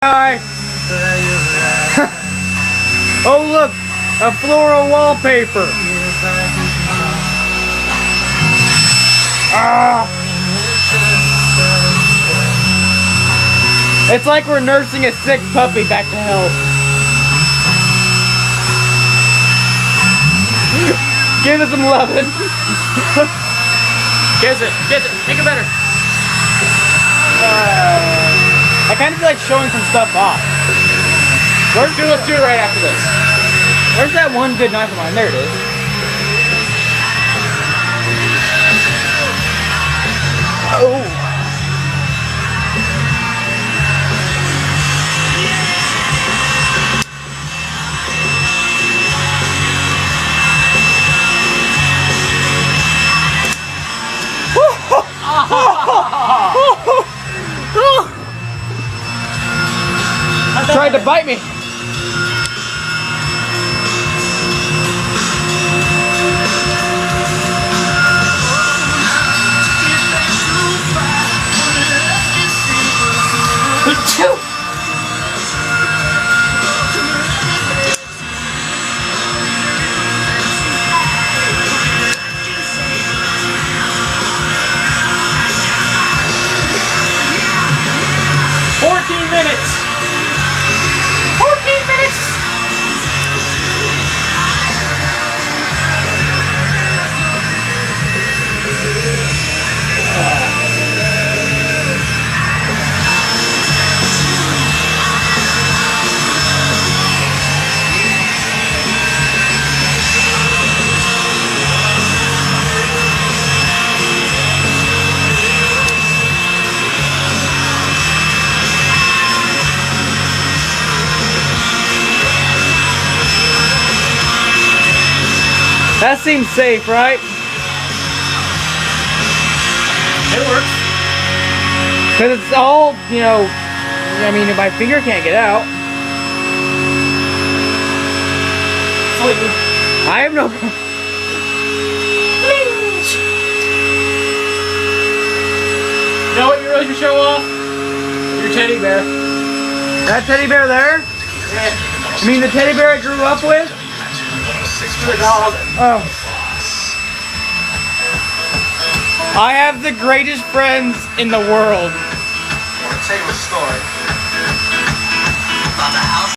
Hi. Oh look, a floral wallpaper. Ah. It's like we're nursing a sick puppy back to health. Give it some loving. Kiss it, make it better. I kind of feel like showing some stuff off. Let's do it right after this. Where's that one good knife of mine? There it is. Oh. Tried to bite me. Two. That seems safe, right? It works. Because it's all, you know, I mean, my finger can't get out. I have no... You know what you really should show off? Your teddy bear. That teddy bear there? Yeah. You mean the teddy bear I grew up with? Oh. I have the greatest friends in the world. I want to tell you a story.